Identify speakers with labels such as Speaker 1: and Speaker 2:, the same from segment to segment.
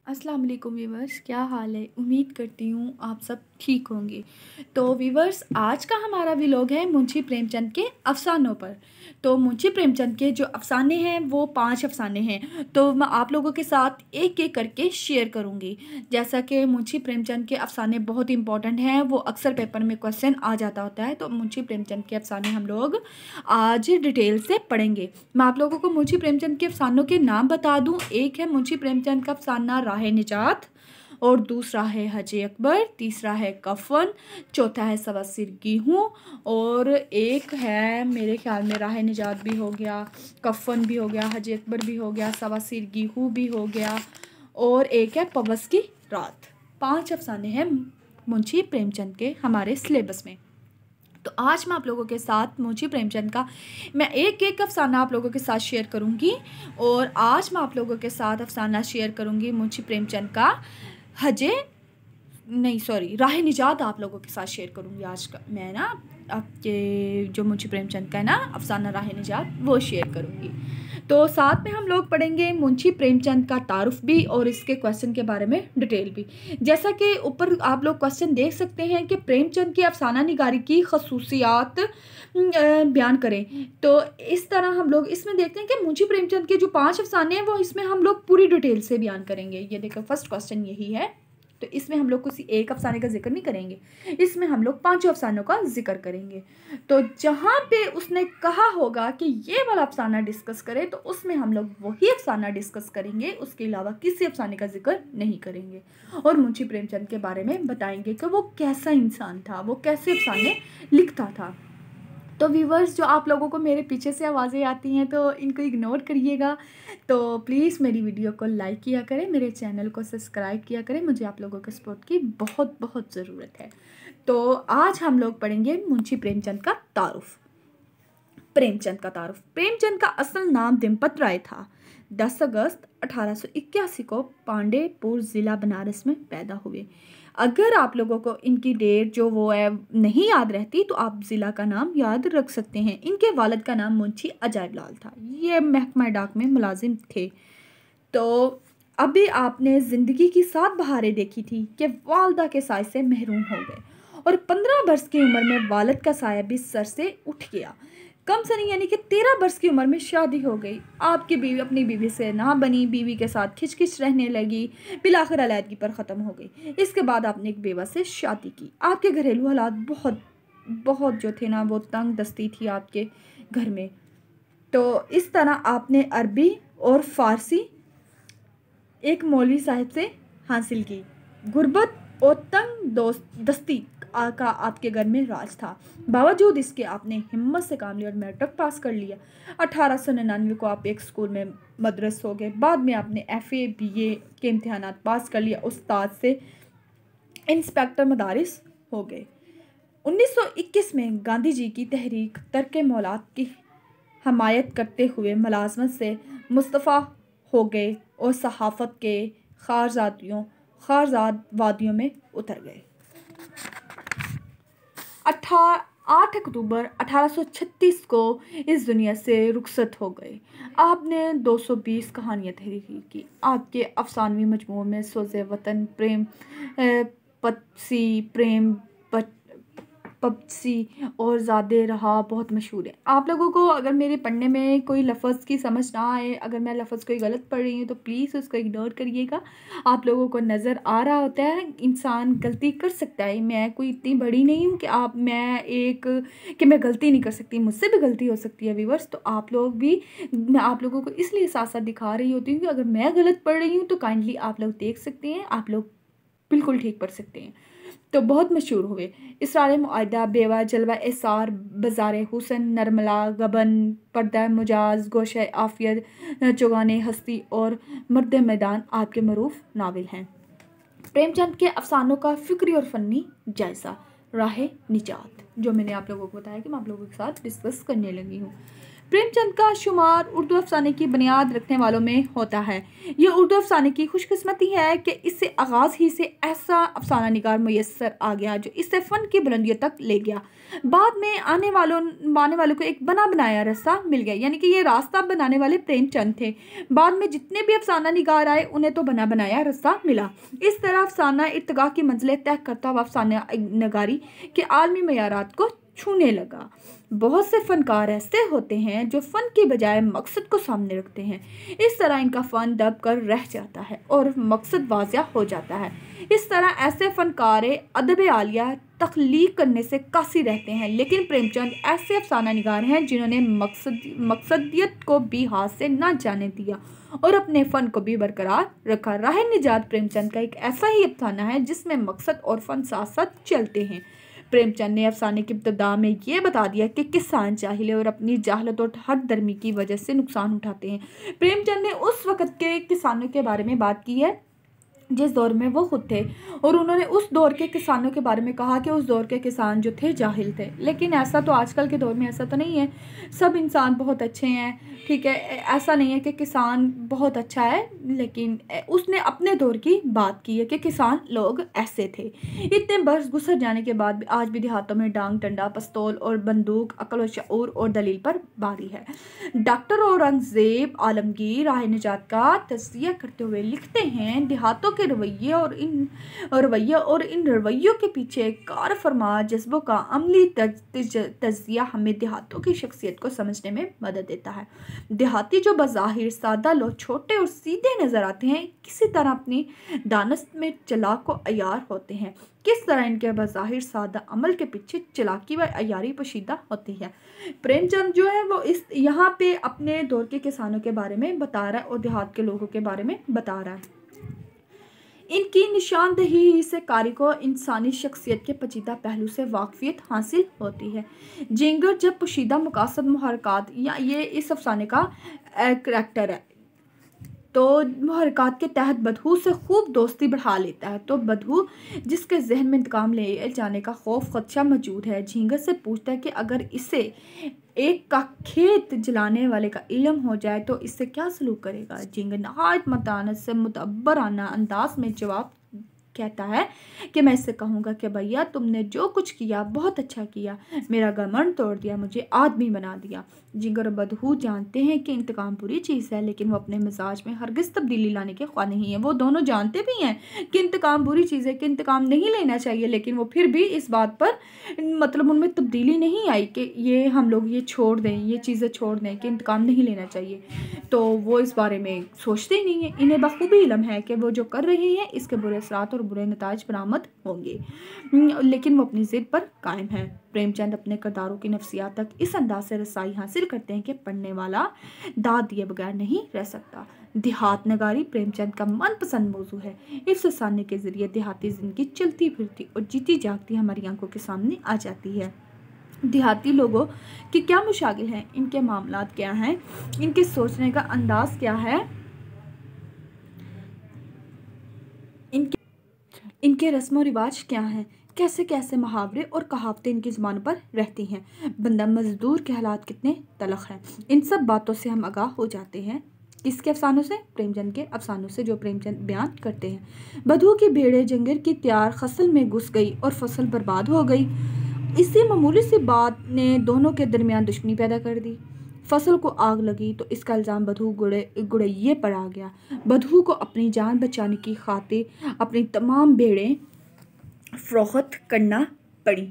Speaker 1: अस्सलाम वालेकुम वीवर्स, क्या हाल है। उम्मीद करती हूँ आप सब ठीक होंगे। तो वीवर्स, आज का हमारा व्लॉग है मुंशी प्रेमचंद के अफ़सानों पर। तो मुंशी प्रेमचंद के जो अफ़साने हैं वो 5 अफ़साने हैं। तो मैं आप लोगों के साथ एक एक करके शेयर करूँगी। जैसा कि मुंशी प्रेमचंद के अफ़साने बहुत इंपॉर्टेंट हैं, वो अक्सर पेपर में क्वेश्चन आ जाता होता है। तो मुंशी प्रेमचंद के अफ़साने हम लोग आज डिटेल से पढ़ेंगे। मैं आप लोगों को मुंशी प्रेमचंद के अफ़सानों के नाम बता दूं। एक है मुंशी प्रेमचंद का अफ़साना राह निजात, और दूसरा है हज अकबर, तीसरा है कफन, चौथा है सवा सिर गेहूँ, और एक है मेरे ख्याल में राह निजात भी हो गया, कफन भी हो गया, हज अकबर भी हो गया, सवा सिर गेहूँ भी हो गया, और एक है पवस की रात। 5 अफ़साने हैं मुंशी प्रेमचंद के हमारे सिलेबस में। तो आज मैं आप लोगों के साथ मुंशी प्रेमचंद का मैं एक एक अफ़साना आप लोगों के साथ शेयर करूंगी। और आज मैं आप लोगों के साथ अफ़साना शेयर करूंगी मुंशी प्रेमचंद का राह निजात आप लोगों के साथ शेयर करूंगी। आज का मैं ना आपके जो मुंशी प्रेमचंद का है ना अफ़साना राह निजात वो शेयर करूंगी। तो साथ में हम लोग पढ़ेंगे मुंशी प्रेमचंद का तारुफ भी और इसके क्वेश्चन के बारे में डिटेल भी। जैसा कि ऊपर आप लोग क्वेश्चन देख सकते हैं कि प्रेमचंद की अफसाना निगारी की खसूसियात बयान करें। तो इस तरह हम लोग इसमें देखते हैं कि मुंशी प्रेमचंद के जो 5 अफसाने हैं वो इसमें हम लोग पूरी डिटेल से बयान करेंगे। ये देखो फर्स्ट क्वेश्चन यही है। तो इसमें हम लोग किसी एक अफसाने का जिक्र नहीं करेंगे, इसमें हम लोग 5 अफसानों का जिक्र करेंगे। तो जहाँ पे उसने कहा होगा कि ये वाला अफसाना डिस्कस करें तो उसमें हम लोग वही अफसाना डिस्कस करेंगे, उसके अलावा किसी अफसाने का जिक्र नहीं करेंगे। और मुंशी प्रेमचंद के बारे में बताएंगे कि वो कैसा इंसान था, वो कैसे अफसाने लिखता था। तो व्यूवर्स, जो आप लोगों को मेरे पीछे से आवाज़ें आती हैं तो इनको इग्नोर करिएगा। तो प्लीज़ मेरी वीडियो को लाइक किया करें, मेरे चैनल को सब्सक्राइब किया करें, मुझे आप लोगों के सपोर्ट की बहुत बहुत ज़रूरत है। तो आज हम लोग पढ़ेंगे मुंशी प्रेमचंद का तारुफ। प्रेमचंद का तारुफ। प्रेमचंद का असल नाम दिनपत राय था। 10 अगस्त 1881 को पांडेपुर ज़िला बनारस में पैदा हुए। अगर आप लोगों को इनकी डेट जो वो है नहीं याद रहती तो आप ज़िला का नाम याद रख सकते हैं। इनके वालिद का नाम मुंशी अजायब लाल था, ये महकमा डाक में मुलाजिम थे। तो अभी आपने ज़िंदगी की 7 बहारें देखी थी कि वालदा के साय से महरूम हो गए, और 15 वर्ष की उम्र में वालिद का साया भी सर से उठ गया। कम से नहीं यानी कि 13 वर्ष की उम्र में शादी हो गई। आपकी बीवी अपनी बीवी से ना बनी, बीवी के साथ खिचखिच रहने लगी, बिलाखिर अलैदगी पर ख़त्म हो गई। इसके बाद आपने एक बेवा से शादी की। आपके घरेलू हालात बहुत बहुत जो थे ना वो तंग दस्ती थी आपके घर में। तो इस तरह आपने अरबी और फ़ारसी एक मौलवी साहब से हासिल की। गुर्बत और तंग दस्ती का आपके घर में राज था। बावजूद इसके आपने हिम्मत से काम लिया और मैट्रिक पास कर लिया। 1899 को आप एक स्कूल में मदरस हो गए। बाद में आपने FA BA के इम्तिहानात पास कर लिया, उस्ताद से इंस्पेक्टर मदारिस हो गए। 1921 में गांधी जी की तहरीक तर्क मौलाद की हमायत करते हुए मुलाजमत से मुस्तफ़ा हो गए और सहाफ़त के खारजाद वादियों में उतर गए। 8 अक्टूबर 1836 को इस दुनिया से रुखसत हो गए। आपने 220 कहानियाँ तहरीर की। आपके अफसानवी मजमू में सोज़े वतन, प्रेम पत्सी, प्रेम पप्सी और ज़्यादा रहा बहुत मशहूर है। आप लोगों को अगर मेरे पढ़ने में कोई लफ्ज़ की समझ ना आए, अगर मैं लफ्ज़ कोई गलत पढ़ रही हूँ तो प्लीज़ उसको इग्नोर करिएगा। आप लोगों को नज़र आ रहा होता है, इंसान गलती कर सकता है। मैं कोई इतनी बड़ी नहीं हूँ कि मैं गलती नहीं कर सकती, मुझसे भी गलती हो सकती है व्यूअर्स। तो आप लोग भी, मैं आप लोगों को इसलिए साथ साथ दिखा रही होती हूँ कि अगर मैं गलत पढ़ रही हूँ तो काइंडली आप लोग देख सकते हैं, आप लोग बिल्कुल ठीक पढ़ सकते हैं। तो बहुत मशहूर हुए। इसरार मुआयदा, बेवा, जलवा एसार, बाज़ार हुसन, नरमला, गबन, पर्दा मुजाज, गोशे आफियत, चौगाने हस्ती और मर्द मैदान आपके मरूफ नावल हैं। प्रेमचंद के अफसानों का फ़िक्री और फ़न्नी जायज़ा। राह निजात, जो मैंने आप लोगों को बताया कि मैं आप लोगों के साथ डिस्कस करने लगी हूँ। प्रेमचंद का शुमार उर्दू अफसाने की बुनियाद रखने वालों में होता है। ये उर्दू अफसाने की खुशकिस्मती है कि इससे आगाज़ ही से ऐसा अफसाना निगार मुयस्सर आ गया जो इससे फ़न की बुलंदियों तक ले गया। बाद में आने वालों को एक बना बनाया रास्ता मिल गया, यानी कि ये रास्ता बनाने वाले प्रेमचंद थे। बाद में जितने भी अफसाना निगार आए उन्हें तो बना बनाया रास्ता मिला। इस तरह अफसाना इर्तिगा की मंजिलें तय करता हुआ अफसाना नगारी के आलमी मयारात को छूने लगा। बहुत से फनकार ऐसे होते हैं जो फ़न की बजाय मकसद को सामने रखते हैं। इस तरह इनका फ़न दब कर रह जाता है और मकसद वाज़िया हो जाता है। इस तरह ऐसे फ़नकार अदब आलिया तख्लीक करने से कासी रहते हैं। लेकिन प्रेमचंद ऐसे अफसाना निगार हैं जिन्होंने मकसदियत को भी हाथ से ना जाने दिया और अपने फ़न को भी बरकरार रखा। राह निजात प्रेमचंद का एक ऐसा ही अफसाना है जिसमें मकसद और फ़न साथ साथ चलते हैं। प्रेमचंद ने अफसाने की इब्तिदा में ये बता दिया कि किसान जाहिल है और अपनी जाहलत और हद दर्मी की वजह से नुकसान उठाते हैं। प्रेमचंद ने उस वक़्त के किसानों के बारे में बात की है जिस दौर में वो खुद थे, और उन्होंने उस दौर के किसानों के बारे में कहा कि उस दौर के किसान जो थे जाहिल थे। लेकिन ऐसा तो आजकल के दौर में ऐसा तो नहीं है, सब इंसान बहुत अच्छे हैं, ठीक है। ऐसा नहीं है कि किसान बहुत अच्छा है, लेकिन उसने अपने दौर की बात की है कि किसान लोग ऐसे थे। इतने बरस गुजर जाने के बाद भी आज भी देहातों में डांग डंडा पिस्तौल और बंदूक अक्ल और शऊर और दलील पर बारी है। डॉक्टर औरंगजेब आलमगीर राह निजात का तज़किया करते हुए लिखते हैं, देहातों के रवैये और इन रवैयों के पीछे कार फरमा जज्बों का अमली तज़किया हमें देहातों की शख्सियत को समझने में मदद देता है। देहाती जो बज़ाहिर सादा लोग छोटे और सीधे नज़र आते हैं, किसी तरह अपनी दानस्त में चालाक व अयार होते हैं। किस तरह इनके बज़ाहिर सादा अमल के पीछे चालाकी व अयारी पोशीदा होती है। प्रेमचंद जो है वो इस यहाँ पे अपने दौर के किसानों के बारे में बता रहा है और देहात के लोगों के बारे में बता रहा है। इनकी निशानदेही से कारी को इंसानी शख्सियत के पेचीदा पहलू से वाकफियत हासिल होती है। जिंगर जब पोशीदा मुकासद मुहरकात या ये इस अफसाने का करैक्टर है, तो मुहरकात के तहत बदहू से खूब दोस्ती बढ़ा लेता है। तो बदहू जिसके जहन में इंतकाम ले जाने का खौफ खदशा मौजूद है, झींगर से पूछता है कि अगर इसे एक का खेत जलाने वाले का इल्म हो जाए तो इससे क्या सलूक करेगा। झींगर नहायत मतानत से मुतअब्बराना अंदाज में जवाब कहता है कि मैं इससे कहूँगा कि भैया तुमने जो कुछ किया बहुत अच्छा किया, मेरा घमंड तोड़ दिया, मुझे आदमी बना दिया। जिगर और बदहू जानते हैं कि इंतकाम बुरी चीज़ है, लेकिन वो अपने मिजाज में हरगिज़ तब्दीली लाने के ख्वाह नहीं है। वो दोनों जानते भी हैं कि इंतकाम बुरी चीज़ है, कि इंतकाम नहीं लेना चाहिए, लेकिन वो फिर भी इस बात पर मतलब उनमें तब्दीली नहीं आई कि ये हम लोग ये छोड़ दें, ये चीज़ें छोड़ दें, कि इंतकाम नहीं लेना चाहिए। तो वो इस बारे में सोचते ही नहीं है। इन्हें बखूबी इल्म है कि वो जो कर रहे हैं इसके बुरे असरात और बुरे नताज बरामद होंगे, लेकिन वो अपनी ज़िद पर कायम है। प्रेमचंद अपने किरदारों की नफ्सियात तक इस अंदाज से रसाई हासिल करते हैं कि पढ़ने वाला दाद दिए बगैर नहीं रह सकता। देहात नगारी प्रेमचंद का मनपसंद मौजू है। इस अफसाने के ज़रिए देहाती ज़िंदगी चलती फिरती और जीती जागती हमारी आंखों के सामने आ जाती है। देहाती लोगों की क्या मुशागिल हैं, इनके मामलात क्या हैं, इनके सोचने का अंदाज़ क्या है, इनके रस्म व रिवाज क्या हैं, कैसे कैसे मुहावरे और कहावतें इनकी ज़ुबान पर रहती हैं, बंदा मजदूर के हालात कितने तलख हैं। इन सब बातों से हम आगाह हो जाते हैं। किसके अफसानों से? प्रेमचंद के अफसानों से, जो प्रेमचंद बयान करते हैं। बधू की भेड़ें जंगल की तैयार फसल में घुस गई और फसल बर्बाद हो गई। इसी मामूली सी बात ने दोनों के दरमियान दुश्मनी पैदा कर दी। फसल को आग लगी तो इसका इल्ज़ाम बधू गुड़ैये पर आ गया। बधू को अपनी जान बचाने की खातिर अपनी तमाम भेड़ें फ़रोख्त करना पड़ी।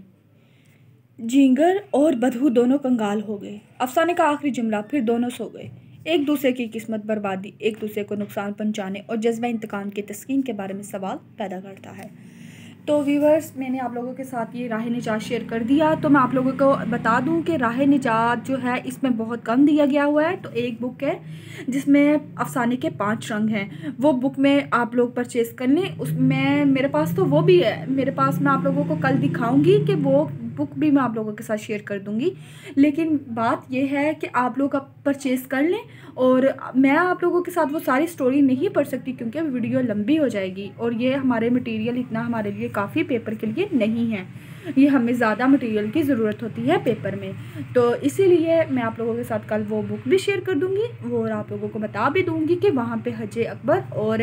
Speaker 1: झींगर और बधू दोनों कंगाल हो गए। अफसाने का आखिरी जुमला, फिर दोनों सो गए। एक दूसरे की किस्मत बर्बादी, एक दूसरे को नुकसान पहुंचाने और जज्बा इंतकाम की तस्कीन के बारे में सवाल पैदा करता है। तो व्यूवर्स, मैंने आप लोगों के साथ ये राह निजात शेयर कर दिया। तो मैं आप लोगों को बता दूं कि राह निजात जो है इसमें बहुत कम दिया गया हुआ है। तो एक बुक है जिसमें अफसाने के 5 रंग हैं, वो बुक में आप लोग परचेज़ कर लें। उसमें मेरे पास तो वो भी है, मेरे पास मैं आप लोगों को कल दिखाऊंगी कि वो बुक भी मैं आप लोगों के साथ शेयर कर दूंगी। लेकिन बात यह है कि आप लोग अब परचेज़ कर लें, और मैं आप लोगों के साथ वो सारी स्टोरी नहीं पढ़ सकती क्योंकि वीडियो लंबी हो जाएगी और ये हमारे मटेरियल इतना हमारे लिए काफ़ी पेपर के लिए नहीं है। ये हमें ज़्यादा मटेरियल की ज़रूरत होती है पेपर में। तो इसीलिए मैं आप लोगों के साथ कल वो बुक भी शेयर कर दूँगी और आप लोगों को बता भी दूँगी कि वहाँ पे हज अकबर और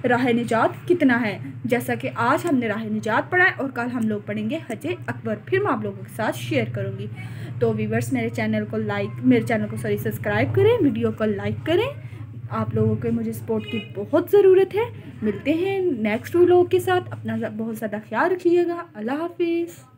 Speaker 1: राह निजात कितना है। जैसा कि आज हमने राह निजात पढ़ा है और कल हम लोग पढ़ेंगे हज अकबर, फिर मैं आप लोगों के साथ शेयर करूँगी। तो व्यूअर्स मेरे चैनल को सब्सक्राइब करें, वीडियो को लाइक करें। आप लोगों के मुझे सपोर्ट की बहुत ज़रूरत है। मिलते हैं नेक्स्ट व्लॉग के साथ। अपना बहुत ज़्यादा ख्याल रखिएगा। अल्लाह हाफिज़।